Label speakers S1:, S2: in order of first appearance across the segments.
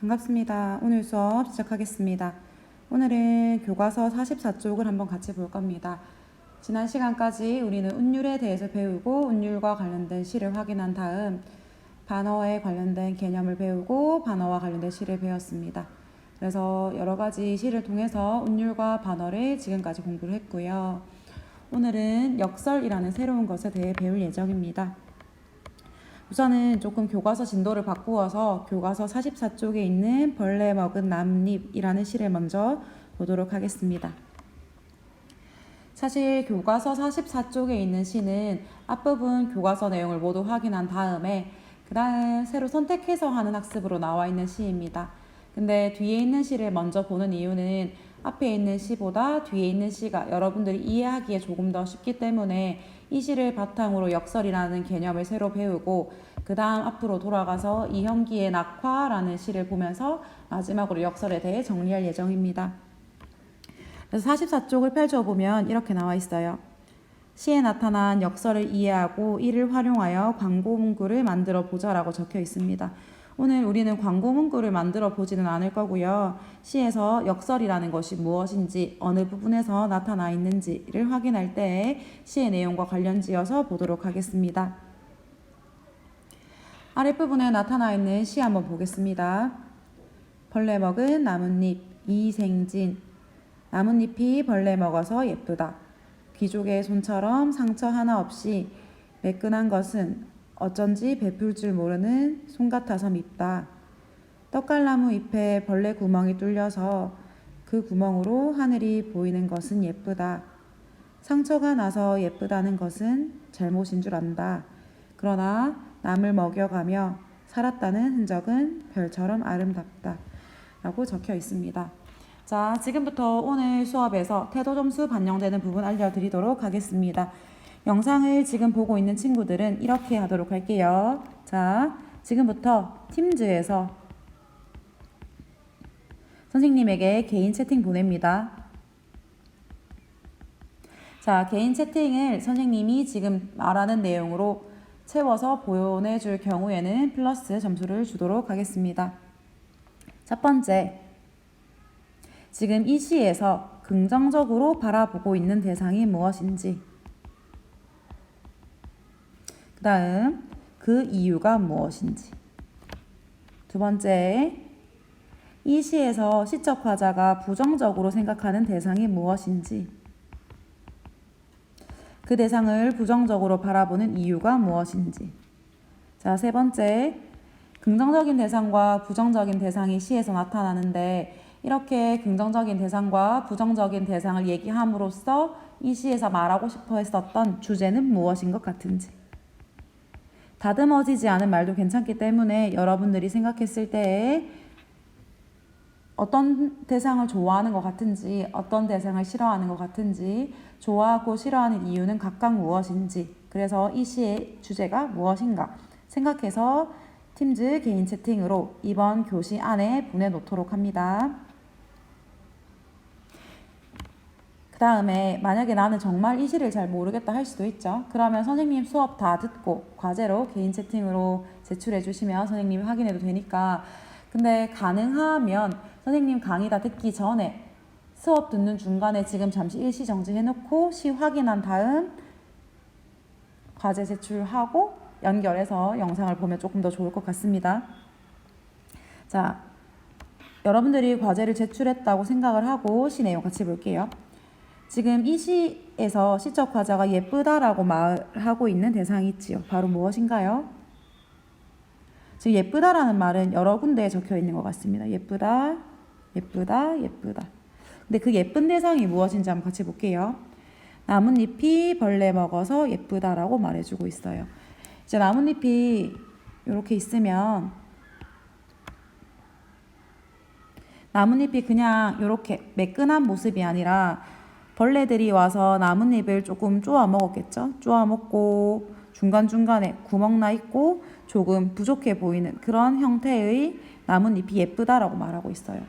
S1: 반갑습니다. 오늘 수업 시작하겠습니다. 오늘은 교과서 44쪽을 한번 같이 볼 겁니다. 지난 시간까지 우리는 운율에 대해서 배우고 운율과 관련된 시를 확인한 다음 반어에 관련된 개념을 배우고 반어와 관련된 시를 배웠습니다. 그래서 여러 가지 시를 통해서 운율과 반어를 지금까지 공부를 했고요. 오늘은 역설이라는 새로운 것에 대해 배울 예정입니다. 우선은 조금 교과서 진도를 바꾸어서 교과서 44쪽에 있는 벌레 먹은 나뭇잎이라는 시를 먼저 보도록 하겠습니다. 사실 교과서 44쪽에 있는 시는 앞부분 교과서 내용을 모두 확인한 다음에 그 다음 새로 선택해서 하는 학습으로 나와 있는 시입니다. 근데 뒤에 있는 시를 먼저 보는 이유는 앞에 있는 시보다 뒤에 있는 시가 여러분들이 이해하기에 조금 더 쉽기 때문에 이 시를 바탕으로 역설이라는 개념을 새로 배우고 그 다음 앞으로 돌아가서 이형기의 낙화라는 시를 보면서 마지막으로 역설에 대해 정리할 예정입니다. 그래서 44쪽을 펼쳐보면 이렇게 나와 있어요. 시에 나타난 역설을 이해하고 이를 활용하여 광고 문구를 만들어 보자라고 적혀 있습니다. 오늘 우리는 광고 문구를 만들어 보지는 않을 거고요. 시에서 역설이라는 것이 무엇인지 어느 부분에서 나타나 있는지를 확인할 때 시의 내용과 관련지어서 보도록 하겠습니다. 아랫부분에 나타나 있는 시 한번 보겠습니다. 벌레 먹은 나뭇잎 이생진. 나뭇잎이 벌레 먹어서 예쁘다. 귀족의 손처럼 상처 하나 없이 매끈한 것은 어쩐지 베풀 줄 모르는 손 같아서 밉다. 떡갈나무 잎에 벌레 구멍이 뚫려서 그 구멍으로 하늘이 보이는 것은 예쁘다. 상처가 나서 예쁘다는 것은 잘못인 줄 안다. 그러나 남을 먹여가며 살았다는 흔적은 별처럼 아름답다. 라고 적혀 있습니다. 자, 지금부터 오늘 수업에서 태도 점수 반영되는 부분 알려드리도록 하겠습니다. 영상을 지금 보고 있는 친구들은 이렇게 하도록 할게요. 자, 지금부터 팀즈에서 선생님에게 개인 채팅 보냅니다. 자, 개인 채팅을 선생님이 지금 말하는 내용으로 채워서 보내줄 경우에는 플러스 점수를 주도록 하겠습니다. 첫 번째, 지금 이 시에서 긍정적으로 바라보고 있는 대상이 무엇인지, 그 다음 그 이유가 무엇인지, 두 번째, 이 시에서 시적 화자가 부정적으로 생각하는 대상이 무엇인지, 그 대상을 부정적으로 바라보는 이유가 무엇인지. 자, 세 번째, 긍정적인 대상과 부정적인 대상이 시에서 나타나는데 이렇게 긍정적인 대상과 부정적인 대상을 얘기함으로써 이 시에서 말하고 싶어 했었던 주제는 무엇인 것 같은지. 다듬어지지 않은 말도 괜찮기 때문에 여러분들이 생각했을 때 어떤 대상을 좋아하는 것 같은지, 어떤 대상을 싫어하는 것 같은지, 좋아하고 싫어하는 이유는 각각 무엇인지, 그래서 이 시의 주제가 무엇인가 생각해서 팀즈 개인 채팅으로 이번 교시 안에 보내놓도록 합니다. 그 다음에 만약에 나는 정말 이 시를 잘 모르겠다 할 수도 있죠. 그러면 선생님 수업 다 듣고 과제로 개인 채팅으로 제출해 주시면 선생님이 확인해도 되니까. 근데 가능하면 선생님 강의 다 듣기 전에 수업 듣는 중간에 지금 잠시 일시 정지해놓고 시 확인한 다음 과제 제출하고 연결해서 영상을 보면 조금 더 좋을 것 같습니다. 자, 여러분들이 과제를 제출했다고 생각을 하고 시 내용 같이 볼게요. 지금 이 시에서 시적 화자가 예쁘다라고 말하고 있는 대상이 있지요. 바로 무엇인가요? 지금 예쁘다라는 말은 여러 군데에 적혀 있는 것 같습니다. 예쁘다, 예쁘다, 예쁘다. 근데 그 예쁜 대상이 무엇인지 한번 같이 볼게요. 나뭇잎이 벌레 먹어서 예쁘다라고 말해주고 있어요. 이제 나뭇잎이 이렇게 있으면 나뭇잎이 그냥 이렇게 매끈한 모습이 아니라 벌레들이 와서 나뭇잎을 조금 쪼아 먹었겠죠. 쪼아 먹고 중간중간에 구멍 나 있고 조금 부족해 보이는 그런 형태의 나뭇잎이 예쁘다라고 말하고 있어요.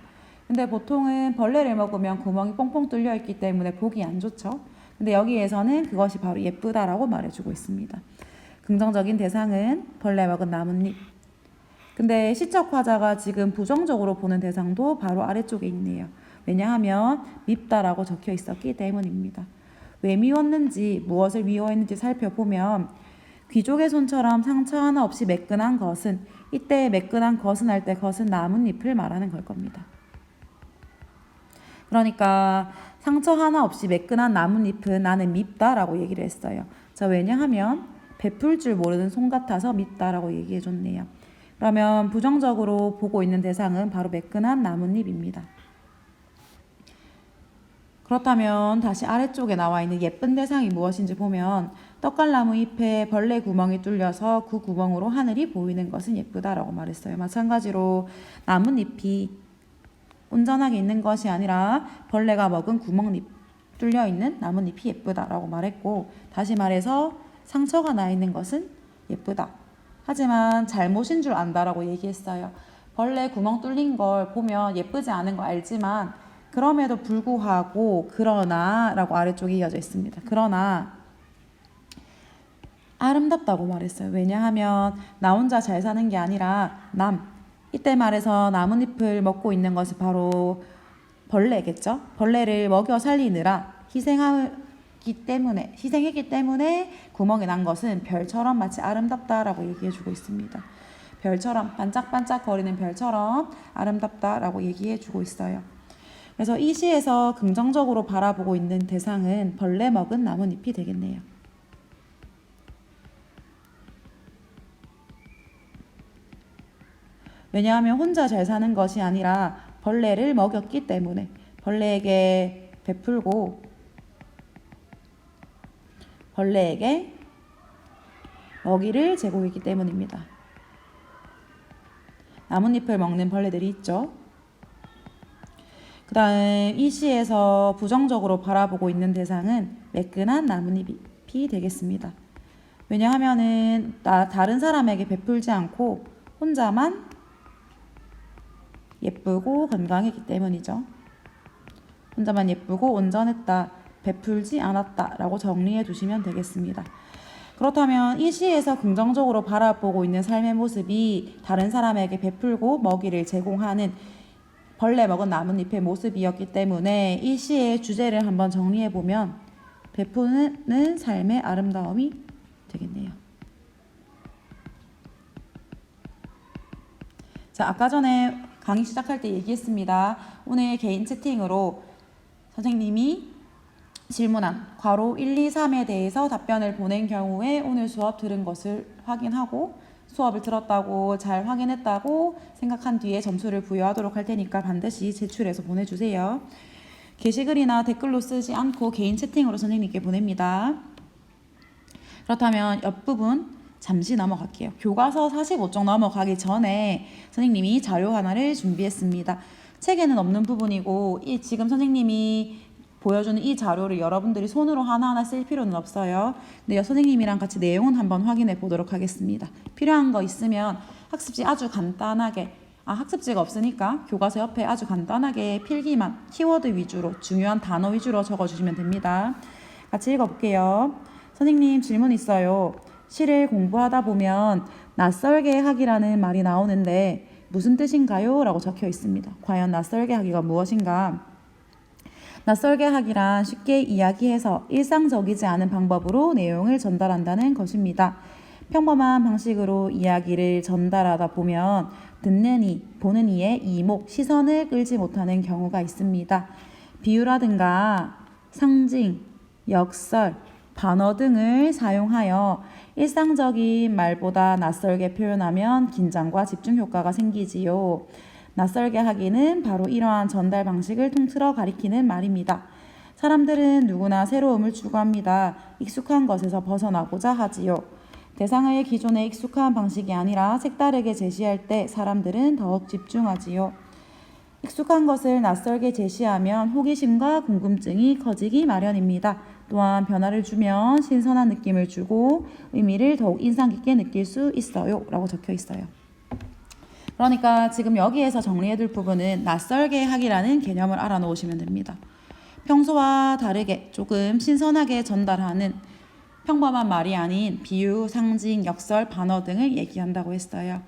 S1: 근데 보통은 벌레를 먹으면 구멍이 뻥뻥 뚫려 있기 때문에 보기 안 좋죠. 근데 여기에서는 그것이 바로 예쁘다라고 말해주고 있습니다. 긍정적인 대상은 벌레 먹은 나뭇잎. 근데 시적 화자가 지금 부정적으로 보는 대상도 바로 아래쪽에 있네요. 왜냐하면 밉다라고 적혀 있었기 때문입니다. 왜 미웠는지, 무엇을 미워했는지 살펴보면 귀족의 손처럼 상처 하나 없이 매끈한 것은, 이때 매끈한 것은 할 때 것은 나뭇잎을 말하는 걸 겁니다. 그러니까 상처 하나 없이 매끈한 나뭇잎은 나는 밉다라고 얘기를 했어요. 자, 왜냐하면 베풀 줄 모르는 손 같아서 밉다라고 얘기해 줬네요. 그러면 부정적으로 보고 있는 대상은 바로 매끈한 나뭇잎입니다. 그렇다면 다시 아래쪽에 나와 있는 예쁜 대상이 무엇인지 보면 떡갈나무 잎에 벌레 구멍이 뚫려서 그 구멍으로 하늘이 보이는 것은 예쁘다라고 말했어요. 마찬가지로 나뭇잎이 온전하게 있는 것이 아니라 벌레가 먹은 구멍잎 뚫려 있는 나뭇잎이 예쁘다라고 말했고, 다시 말해서 상처가 나 있는 것은 예쁘다. 하지만 잘못인 줄 안다라고 얘기했어요. 벌레 구멍 뚫린 걸 보면 예쁘지 않은 거 알지만 그럼에도 불구하고 그러나 라고 아래쪽에 이어져 있습니다. 그러나 아름답다고 말했어요. 왜냐하면 나 혼자 잘 사는 게 아니라 이때 말해서 나뭇잎을 먹고 있는 것이 바로 벌레겠죠. 벌레를 먹여 살리느라 희생했기 때문에 구멍이 난 것은 별처럼 마치 아름답다라고 얘기해주고 있습니다. 별처럼 반짝반짝 거리는 별처럼 아름답다라고 얘기해주고 있어요. 그래서 이 시에서 긍정적으로 바라보고 있는 대상은 벌레 먹은 나뭇잎이 되겠네요. 왜냐하면 혼자 잘 사는 것이 아니라 벌레를 먹였기 때문에 벌레에게 베풀고 벌레에게 먹이를 제공했기 때문입니다. 나뭇잎을 먹는 벌레들이 있죠. 그 다음 이 시에서 부정적으로 바라보고 있는 대상은 매끈한 나뭇잎이 되겠습니다. 왜냐하면은 다른 사람에게 베풀지 않고 혼자만 예쁘고 건강했기 때문이죠. 혼자만 예쁘고 온전했다, 베풀지 않았다 라고 정리해 두시면 되겠습니다. 그렇다면 이 시에서 긍정적으로 바라보고 있는 삶의 모습이 다른 사람에게 베풀고 먹이를 제공하는 벌레 먹은 나뭇잎의 모습이었기 때문에 이 시의 주제를 한번 정리해 보면 베푸는 삶의 아름다움이 되겠네요. 자, 아까 전에 강의 시작할 때 얘기했습니다. 오늘 개인 채팅으로 선생님이 질문한 괄호 1, 2, 3에 대해서 답변을 보낸 경우에 오늘 수업 들은 것을 확인하고 수업을 들었다고 잘 확인했다고 생각한 뒤에 점수를 부여하도록 할 테니까 반드시 제출해서 보내주세요. 게시글이나 댓글로 쓰지 않고 개인 채팅으로 선생님께 보냅니다. 그렇다면 옆부분 잠시 넘어갈게요. 교과서 45쪽 넘어가기 전에 선생님이 자료 하나를 준비했습니다. 책에는 없는 부분이고 지금 선생님이 보여주는 이 자료를 여러분들이 손으로 하나하나 쓸 필요는 없어요. 근데 선생님이랑 같이 내용은 한번 확인해 보도록 하겠습니다. 필요한 거 있으면 학습지 아주 간단하게, 학습지가 없으니까 교과서 옆에 아주 간단하게 필기만 키워드 위주로 중요한 단어 위주로 적어주시면 됩니다. 같이 읽어볼게요. 선생님 질문 있어요. 시를 공부하다 보면 낯설게 하기라는 말이 나오는데 무슨 뜻인가요? 라고 적혀 있습니다. 과연 낯설게 하기가 무엇인가? 낯설게 하기란 쉽게 이야기해서 일상적이지 않은 방법으로 내용을 전달한다는 것입니다. 평범한 방식으로 이야기를 전달하다 보면 듣는 이, 보는 이의 이목, 시선을 끌지 못하는 경우가 있습니다. 비유라든가 상징, 역설, 반어 등을 사용하여 일상적인 말보다 낯설게 표현하면 긴장과 집중 효과가 생기지요. 낯설게 하기는 바로 이러한 전달 방식을 통틀어 가리키는 말입니다. 사람들은 누구나 새로움을 추구합니다. 익숙한 것에서 벗어나고자 하지요. 대상의 기존에 익숙한 방식이 아니라 색다르게 제시할 때 사람들은 더욱 집중하지요. 익숙한 것을 낯설게 제시하면 호기심과 궁금증이 커지기 마련입니다. 또한 변화를 주면 신선한 느낌을 주고 의미를 더욱 인상 깊게 느낄 수 있어요. 라고 적혀 있어요. 그러니까 지금 여기에서 정리해둘 부분은 낯설게 하기라는 개념을 알아놓으시면 됩니다. 평소와 다르게 조금 신선하게 전달하는 평범한 말이 아닌 비유, 상징, 역설, 반어 등을 얘기한다고 했어요.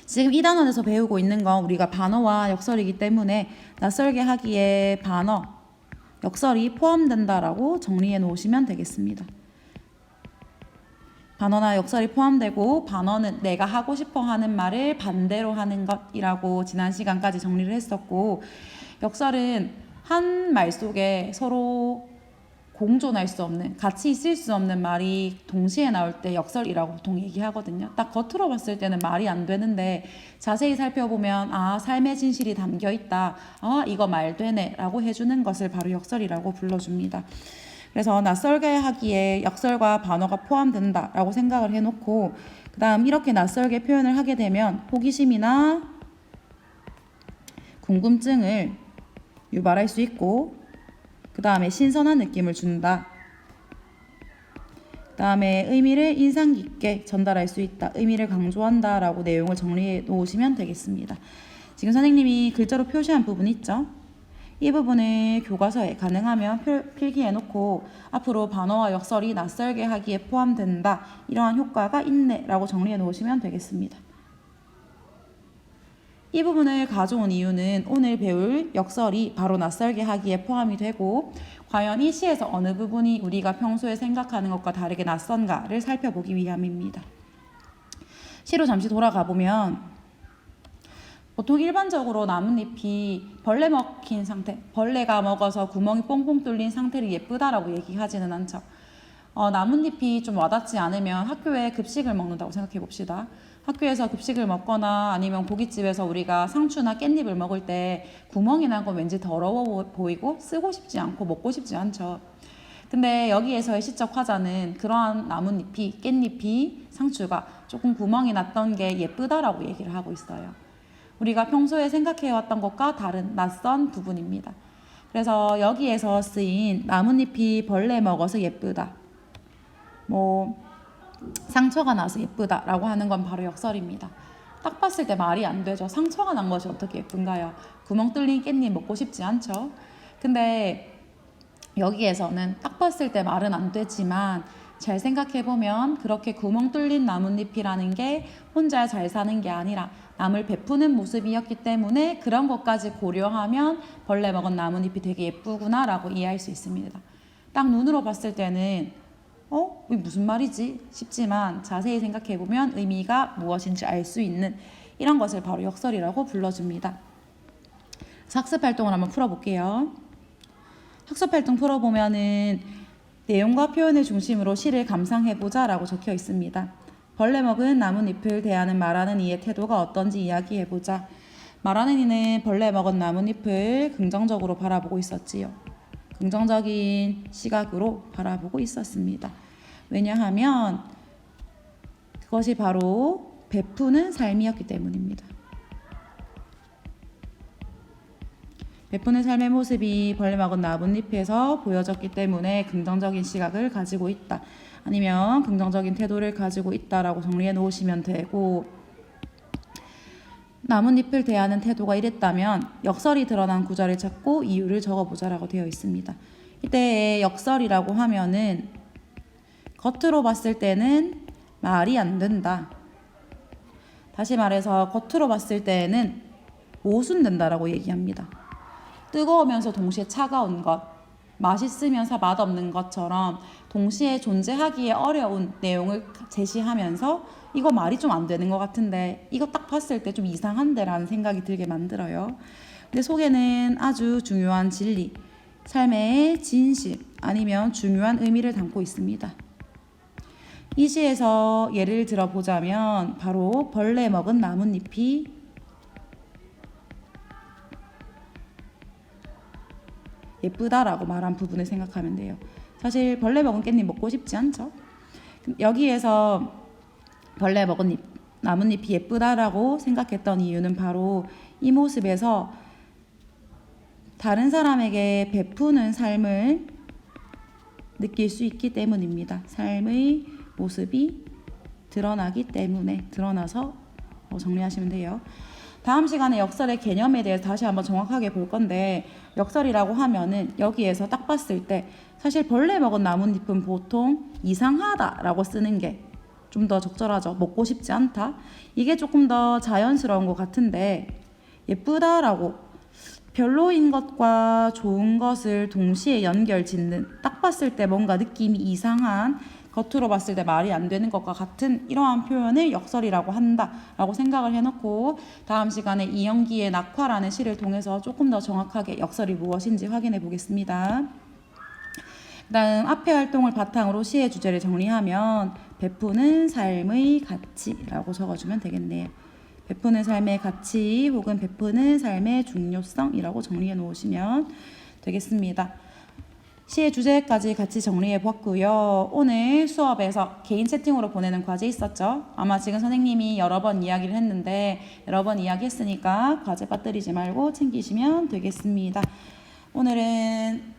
S1: 지금 이 단원에서 배우고 있는 건 우리가 반어와 역설이기 때문에 낯설게 하기에 반어, 역설이 포함된다라고 정리해 놓으시면 되겠습니다. 반어나 역설이 포함되고 반어는 내가 하고 싶어 하는 말을 반대로 하는 것이라고 지난 시간까지 정리를 했었고, 역설은 한 말 속에 서로 공존할 수 없는, 같이 있을 수 없는 말이 동시에 나올 때 역설이라고 보통 얘기하거든요. 딱 겉으로 봤을 때는 말이 안 되는데 자세히 살펴보면 아, 삶의 진실이 담겨 있다, 아, 이거 말 되네 라고 해주는 것을 바로 역설이라고 불러줍니다. 그래서 낯설게 하기에 역설과 반어가 포함된다 라고 생각을 해놓고, 그 다음 이렇게 낯설게 표현을 하게 되면 호기심이나 궁금증을 유발할 수 있고, 그 다음에 신선한 느낌을 준다. 그 다음에 의미를 인상 깊게 전달할 수 있다. 의미를 강조한다 라고 내용을 정리해 놓으시면 되겠습니다. 지금 선생님이 글자로 표시한 부분 있죠? 이 부분을 교과서에 가능하면 필기해 놓고 앞으로 반어와 역설이 낯설게 하기에 포함된다, 이러한 효과가 있네 라고 정리해 놓으시면 되겠습니다. 이 부분을 가져온 이유는 오늘 배울 역설이 바로 낯설게 하기에 포함이 되고, 과연 이 시에서 어느 부분이 우리가 평소에 생각하는 것과 다르게 낯선가를 살펴보기 위함입니다. 시로 잠시 돌아가 보면 보통 일반적으로 나뭇잎이 벌레 먹힌 상태, 벌레가 먹어서 구멍이 뽕뽕 뚫린 상태를 예쁘다라고 얘기하지는 않죠. 나뭇잎이 좀 와닿지 않으면 학교에 급식을 먹는다고 생각해 봅시다. 학교에서 급식을 먹거나 아니면 고깃집에서 우리가 상추나 깻잎을 먹을 때 구멍이 난 건 왠지 더러워 보이고 쓰고 싶지 않고 먹고 싶지 않죠. 근데 여기에서의 시적 화자는 그러한 나뭇잎이, 깻잎이, 상추가 조금 구멍이 났던 게 예쁘다라고 얘기를 하고 있어요. 우리가 평소에 생각해왔던 것과 다른 낯선 부분입니다. 그래서 여기에서 쓰인 나뭇잎이 벌레 먹어서 예쁘다, 상처가 나서 예쁘다 라고 하는 건 바로 역설입니다. 딱 봤을 때 말이 안 되죠. 상처가 난 것이 어떻게 예쁜가요? 구멍 뚫린 깻잎 먹고 싶지 않죠. 근데 여기에서는 딱 봤을 때 말은 안 되지만 잘 생각해보면 그렇게 구멍 뚫린 나뭇잎이라는 게 혼자 잘 사는 게 아니라 남을 베푸는 모습이었기 때문에 그런 것까지 고려하면 벌레 먹은 나뭇잎이 되게 예쁘구나 라고 이해할 수 있습니다. 딱 눈으로 봤을 때는 이게 무슨 말이지 싶지만 자세히 생각해보면 의미가 무엇인지 알 수 있는 이런 것을 바로 역설이라고 불러줍니다. 학습활동을 한번 풀어볼게요. 학습활동 풀어보면은 내용과 표현을 중심으로 시를 감상해보자 라고 적혀 있습니다. 벌레 먹은 나뭇잎을 대하는 말하는 이의 태도가 어떤지 이야기해보자. 말하는 이는 벌레 먹은 나뭇잎을 긍정적으로 바라보고 있었지요. 긍정적인 시각으로 바라보고 있었습니다. 왜냐하면 그것이 바로 베푸는 삶이었기 때문입니다. 베푸는 삶의 모습이 벌레 먹은 나뭇잎에서 보여졌기 때문에 긍정적인 시각을 가지고 있다, 아니면 긍정적인 태도를 가지고 있다라고 정리해 놓으시면 되고, 나뭇잎을 대하는 태도가 이랬다면 역설이 드러난 구절을 찾고 이유를 적어보자라고 되어 있습니다. 이때 역설이라고 하면은 겉으로 봤을 때는 말이 안 된다, 다시 말해서 겉으로 봤을 때는 모순된다라고 얘기합니다. 뜨거우면서 동시에 차가운 것, 맛있으면서 맛없는 것처럼 동시에 존재하기에 어려운 내용을 제시하면서 이거 말이 좀 안 되는 것 같은데, 이거 딱 봤을 때 좀 이상한데 라는 생각이 들게 만들어요. 근데 속에는 아주 중요한 진리, 삶의 진실, 아니면 중요한 의미를 담고 있습니다. 이 시에서 예를 들어보자면 바로 벌레 먹은 나뭇잎이 예쁘다라고 말한 부분을 생각하면 돼요. 사실 벌레 먹은 깻잎 먹고 싶지 않죠? 여기에서 벌레 먹은 나뭇잎이 예쁘다라고 생각했던 이유는 바로 이 모습에서 다른 사람에게 베푸는 삶을 느낄 수 있기 때문입니다. 삶의 모습이 드러나기 때문에, 드러나서 정리하시면 돼요. 다음 시간에 역설의 개념에 대해서 다시 한번 정확하게 볼 건데, 역설이라고 하면은 여기에서 딱 봤을 때 사실 벌레 먹은 나뭇잎은 보통 이상하다라고 쓰는 게 좀 더 적절하죠. 먹고 싶지 않다. 이게 조금 더 자연스러운 것 같은데 예쁘다라고 별로인 것과 좋은 것을 동시에 연결 짓는 딱 봤을 때 뭔가 느낌이 이상한 겉으로 봤을 때 말이 안 되는 것과 같은 이러한 표현을 역설이라고 한다라고 생각을 해놓고 다음 시간에 이영기의 낙화라는 시를 통해서 조금 더 정확하게 역설이 무엇인지 확인해 보겠습니다. 그다음 앞에 활동을 바탕으로 시의 주제를 정리하면 베푸는 삶의 가치라고 적어주면 되겠네요. 베푸는 삶의 가치 혹은 베푸는 삶의 중요성이라고 정리해 놓으시면 되겠습니다. 시의 주제까지 같이 정리해 보았고요. 오늘 수업에서 개인 채팅으로 보내는 과제 있었죠? 아마 지금 선생님이 여러 번 이야기를 했는데 여러 번 이야기했으니까 과제 빠뜨리지 말고 챙기시면 되겠습니다. 오늘은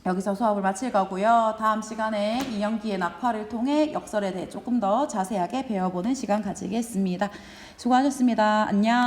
S1: 여기서 수업을 마칠 거고요. 다음 시간에 이영기의 낙화를 통해 역설에 대해 조금 더 자세하게 배워보는 시간 가지겠습니다. 수고하셨습니다. 안녕.